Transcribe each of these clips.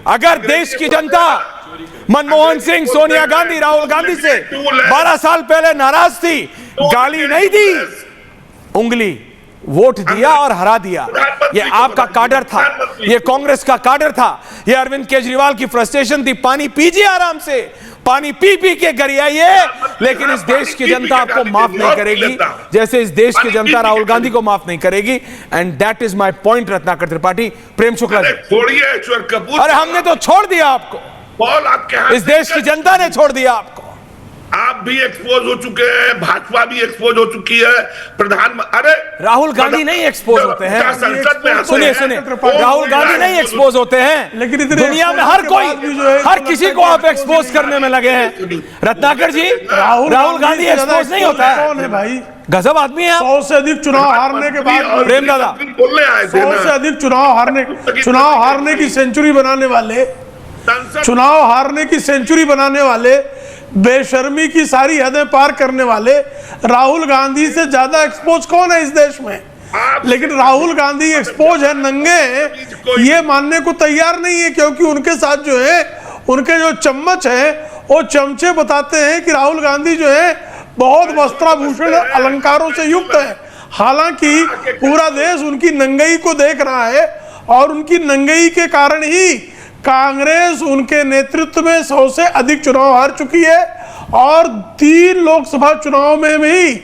अगर देश की जनता मनमोहन सिंह, सोनिया गांधी, राहुल गांधी से 12 साल पहले नाराज थी, गाली नहीं दी, उंगली वोट दिया और हरा दिया। ये आपका काडर था, ये कांग्रेस का काडर था, ये अरविंद केजरीवाल की फ्रस्ट्रेशन थी। पानी पीजिए आराम से, पानी पी पी के गरियाइए, लेकिन इस देश की जनता आपको माफ नहीं करेगी, जैसे इस देश की जनता राहुल गांधी को माफ नहीं करेगी। And that is my point. Ratnakar Tripathi, Prem Shukla ji, छोड़िए ईश्वर कपूर। अरे हमने तो छोड़ दिया आपको, इस देश की जनता ने छोड़ दिया आपको। आप भी एक्सपोज हो चुके हैं, भाजपा भी एक्सपोज हो चुकी है, अरे राहुल गांधी नहीं एक्सपोज होते हैं। संसद में सुनिए सुनिए, राहुल गांधी नहीं एक्सपोज होते हैं, लेकिन दुनिया में हर कोई, हर किसी को आप एक्सपोज करने में लगे हैं। रत्नाकर जी, राहुल गांधी एक्सपोज नहीं होता है। कौन है भाई? गजब आदमी है आप। 100 से अधिक चुनाव हारने के बाद, प्रेम दादा, बोलने आए थे 100 से अधिक चुनाव हारने की सेंचुरी बनाने वाले, चुनाव हारने की सेंचुरी बनाने वाले, बेशर्मी की सारी हदें पार करने वाले राहुल गांधी से ज्यादा एक्सपोज कौन है इस देश में? लेकिन राहुल गांधी एक्सपोज है, नंगे हैं, ये मानने को तैयार नहीं है, क्योंकि उनके साथ जो है, उनके जो चम्मच है, वो चमचे बताते हैं कि राहुल गांधी जो है बहुत वस्त्राभूषण अलंकारों से युक्त है। हालांकि पूरा देश उनकी नंगई को देख रहा है, और उनकी नंगई के कारण ही कांग्रेस उनके नेतृत्व में 100 से अधिक चुनाव हार चुकी है। और 3 लोकसभा चुनाव में भी,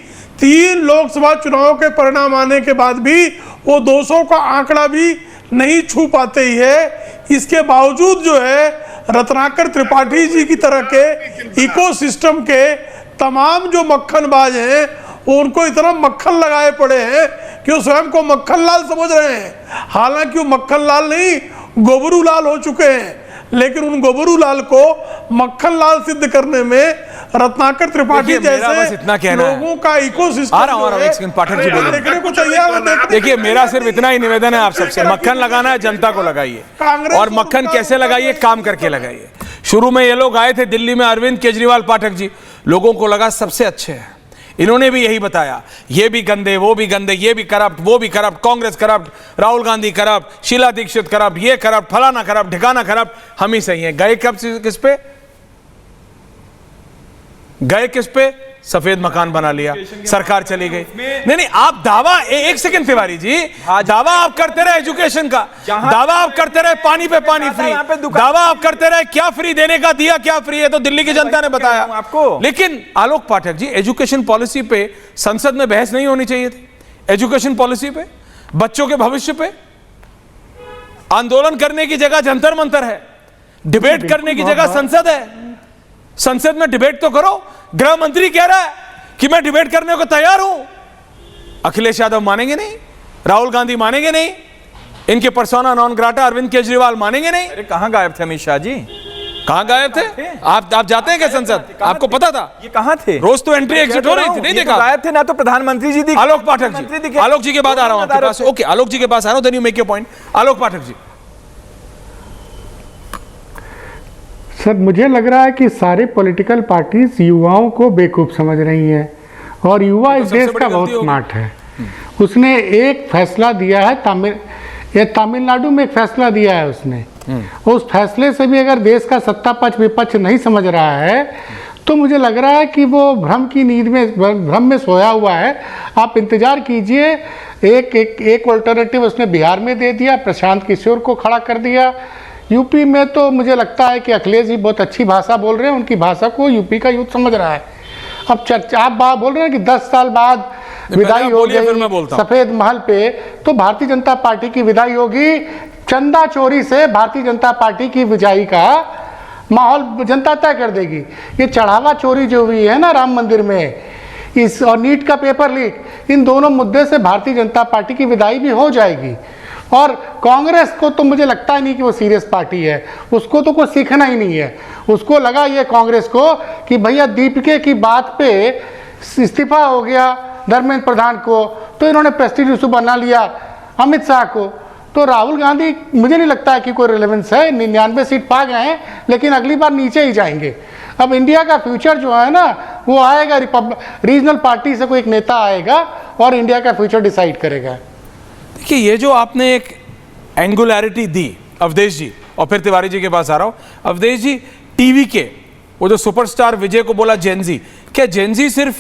3 लोकसभा चुनाव के परिणाम आने के बाद भी वो 200 का आंकड़ा भी नहीं छू पाते ही है। इसके बावजूद जो है रत्नाकर त्रिपाठी जी की तरह के इकोसिस्टम के तमाम जो मक्खनबाज हैं, उनको इतना मक्खन लगाए पड़े हैं कि वो स्वयं को मक्खन लाल समझ रहे हैं। हालांकि वो मक्खन लाल नहीं, गोबरू लाल हो चुके हैं, लेकिन उन गोबरू लाल को मक्खन लाल सिद्ध करने में रत्नाकर त्रिपाठी जैसे लोगों का इकोसिस्टम देखने को तैयार। देखिए, मेरा सिर्फ इतना ही निवेदन है आप सबसे, मक्खन लगाना है जनता को लगाइए, और मक्खन कैसे लगाइए? काम करके लगाइए। शुरू में ये लोग आए थे दिल्ली में, अरविंद केजरीवाल पाठक जी, लोगों को लगा सबसे अच्छे हैं, इन्होंने भी यही बताया, ये भी गंदे, वो भी गंदे, ये भी करप्ट, वो भी corrupt, Congress corrupt, Rahul Gandhi corrupt, Sheila Dikshit corrupt, ये करप्ट, फलाना करप्ट, ठिकाना करप्ट, हम ही सही हैं। गए कब किस पे? गए किस पे? सफेद मकान बना लिया, सरकार चली गई। नहीं, आप दावा, एक सेकंड तिवारी जी, दावा आप करते रहे एजुकेशन का, दावा आप करते रहे पानी पे पानी फ्री, दावा आप करते रहे क्या फ्री देने का, दिया क्या फ्री है, तो दिल्ली की जनता ने बताया आपको। लेकिन आलोक पाठक जी, एजुकेशन पॉलिसी पे संसद में बहस नहीं होनी चाहिए थी? एजुकेशन पॉलिसी पे, बच्चों के भविष्य पे आंदोलन करने की जगह जंतर मंतर है, डिबेट करने की जगह संसद है। संसद में डिबेट तो करो। गृह मंत्री कह रहा है कि मैं डिबेट करने को तैयार हूं। अखिलेश यादव मानेंगे नहीं, राहुल गांधी मानेंगे नहीं, इनके persona non grata Arvind Kejriwal मानेंगे नहीं। अरे कहां गायब थे अमित शाह जी? कहां गायब थे? आप जाते हैं क्या संसद? आपको पता था? ये कहां थे? रोज तो एंट्री एग्जिट हो रही थी, नहीं देखा? गायब थे ना, तो प्रधानमंत्री जी दिखे। आलोक पाठक जी, आलोक जी के बाद आ रहा हूं आपके पास। ओके, आलोक जी के पास आ रहा हूं, then you make your point. Alok Pathak ji. Sir, मुझे लग रहा है कि सारे पॉलिटिकल पार्टीज युवाओं को बेवकूफ़ समझ रही हैं, और युवा इस देश का बहुत स्मार्ट है। उसने एक फैसला दिया है, तमिलनाडु में एक फैसला दिया है उसने, उस फैसले से भी अगर देश का सत्ता पक्ष विपक्ष नहीं समझ रहा है, तो मुझे लग रहा है कि वो भ्रम की नींद में, भ्रम में सोया हुआ है। आप इंतजार कीजिए, एक अल्टरनेटिव उसने बिहार में दे दिया, प्रशांत किशोर को खड़ा कर दिया। यूपी में तो मुझे लगता है कि अखिलेश जी बहुत अच्छी भाषा बोल रहे हैं, उनकी भाषा को यूपी का यूथ समझ रहा है। अब चर्चा, आप बात बोल रहे हैं कि 10 साल बाद विदाई हो गई सफेद महल पे, तो भारतीय जनता पार्टी की विदाई होगी। चंदा चोरी से भारतीय जनता पार्टी की विजयी का माहौल जनता तय कर देगी। ये चढ़ावा चोरी जो हुई है ना राम मंदिर में, इस और नीट का पेपर लीक, इन दोनों मुद्दे से भारतीय जनता पार्टी की विदाई भी हो जाएगी। और कांग्रेस को तो मुझे लगता ही नहीं कि वो सीरियस पार्टी है, उसको तो कुछ सीखना ही नहीं है। उसको लगा ये कांग्रेस को कि भैया दीपिके की बात पे इस्तीफा हो गया धर्मेंद्र प्रधान को, तो इन्होंने प्रेस्टीज इशू बना लिया अमित शाह को। तो राहुल गांधी मुझे नहीं लगता है कि कोई रिलेवेंस है। 99 सीट पा गए हैं, लेकिन अगली बार नीचे ही जाएंगे। अब इंडिया का फ्यूचर जो है ना, वो आएगा रीजनल पार्टी से कोई एक नेता आएगा और इंडिया का फ्यूचर डिसाइड करेगा। देखिए, ये जो आपने एक एंगुलैरिटी दी अवधेश जी, और फिर तिवारी जी के पास आ रहा हूं। अवधेश जी, टीवी के वो जो सुपरस्टार विजय को बोला जेनजी, क्या जेनजी सिर्फ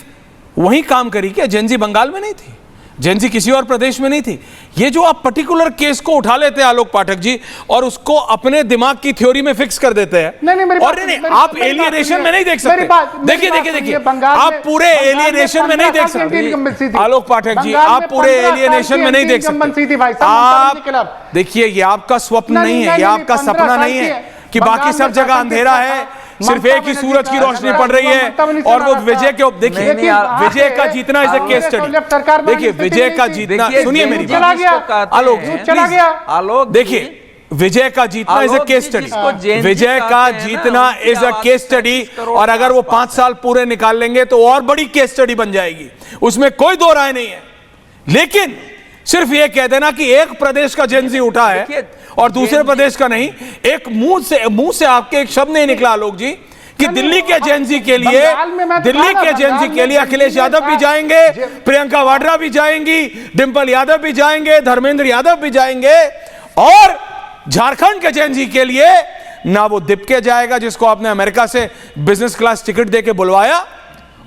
वहीं काम करी? क्या जेनजी बंगाल में नहीं थी? जेनजी किसी और प्रदेश में नहीं थी? ये जो आप पर्टिकुलर केस को उठा लेते हैं आलोक पाठक जी और उसको अपने दिमाग की थ्योरी में फिक्स कर देते हैं, और नहीं, आप एलियनेशन में नहीं देख सकते। देखिए देखिए देखिए, आप पूरे एलियनेशन में नहीं देख सकते आलोक पाठक जी, आप पूरे एलियनेशन में नहीं देख सकते। आप देखिए, ये आपका स्वप्न नहीं है, ये आपका सपना नहीं है कि बाकी सब जगह अंधेरा है, सिर्फ एक ही सूरज की रोशनी पड़ रही है और वो विजय के। देखिए, विजय का जीतना इज अ केस स्टडी। देखिए, विजय का जीतना, सुनिए मेरी बात आलोक, आलोक, देखिए, विजय का जीतना इज अ केस स्टडी। विजय का जीतना इज अ केस स्टडी, और अगर वो 5 साल पूरे निकाल लेंगे तो और बड़ी केस स्टडी बन जाएगी, उसमें कोई दो राय नहीं है। लेकिन सिर्फ ये कह देना कि एक प्रदेश का जेनजी उठा है और दूसरे प्रदेश का नहीं, एक मुंह से आपके एक शब्द नहीं निकला आलोक जी कि दिल्ली के जेनजी के लिए, दिल्ली के जेनजी के लिए अखिलेश यादव भी जाएंगे, प्रियंका वाड्रा भी जाएंगी, डिंपल यादव भी जाएंगे, धर्मेंद्र यादव भी जाएंगे, और झारखंड के जेनजी के लिए ना वो दिप्के जाएगा जिसको आपने अमेरिका से बिजनेस क्लास टिकट देके बुलवाया,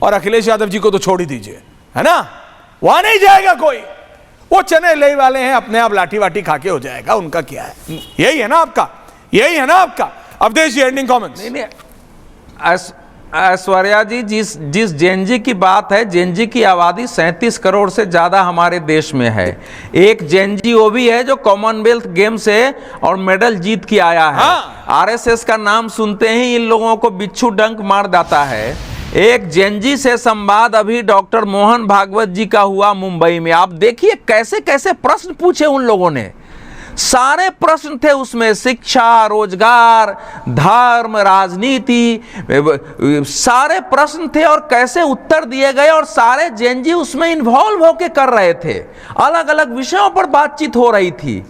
और अखिलेश यादव जी को तो छोड़ ही दीजिए, है ना, वहां नहीं जाएगा कोई। वो चने ले वाले हैं, अपने आप लाठी वाठी खा के हो जाएगा, उनका क्या है? यही है ना आपका, यही है ना आपका। अवधेश जी, एंडिंग कमेंट्स। ऐश्वर्या जी, जिस जेनजी की बात है, जेनजी की आबादी 37 करोड़ से ज्यादा हमारे देश में है। एक जेनजी वो भी है जो कॉमनवेल्थ गेम से और मेडल जीत के आया है। आरएसएस का नाम सुनते ही इन लोगों को बिच्छू डंक मार जाता है। एक जेनजी से संवाद अभी डॉक्टर मोहन भागवत जी का हुआ मुंबई में। आप देखिए कैसे कैसे प्रश्न पूछे उन लोगों ने, सारे प्रश्न थे उसमें, शिक्षा, रोजगार, धर्म, राजनीति, सारे प्रश्न थे और कैसे उत्तर दिए गए, और सारे जेनजी उसमें इन्वॉल्व होके कर रहे थे। अलग अलग विषयों पर बातचीत हो रही थी।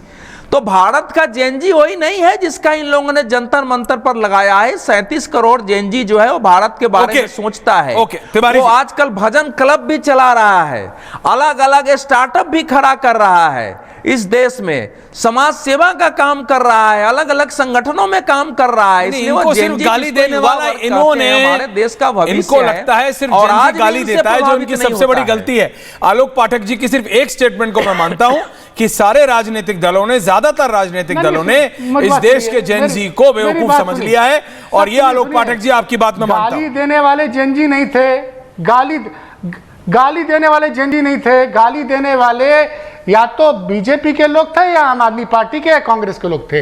तो भारत का जेनजी वही नहीं है जिसका इन लोगों ने जंतर मंतर पर लगाया है। 37 करोड़ जेनजी जो है वो भारत के बारे में सोचता है। वो आजकल भजन क्लब भी चला रहा है, अलग अलग स्टार्टअप भी खड़ा कर रहा है, इस देश में समाज सेवा का काम कर रहा है, अलग अलग संगठनों में काम कर रहा है। इसलिए वो जेनजी गाली देने वाला इन्होंने, हमारे देश का भविष्य इनको लगता है सिर्फ और आज गाली देता है, जो इनकी सबसे बड़ी गलती है। आलोक पाठक जी की सिर्फ एक स्टेटमेंट को मैं मानता हूं कि सारे राजनीतिक दलों ने, ज्यादातर राजनीतिक दलों ने इस देश के जेनजी को बेवकूफ समझ लिया है, और ये आलोक पाठक जी आपकी बात में मानता हूं। गाली देने वाले जेनजी नहीं थे, गाली देने वाले जेनजी नहीं थे, गाली देने वाले या तो बीजेपी के लोग थे या आम आदमी पार्टी के या कांग्रेस के लोग थे।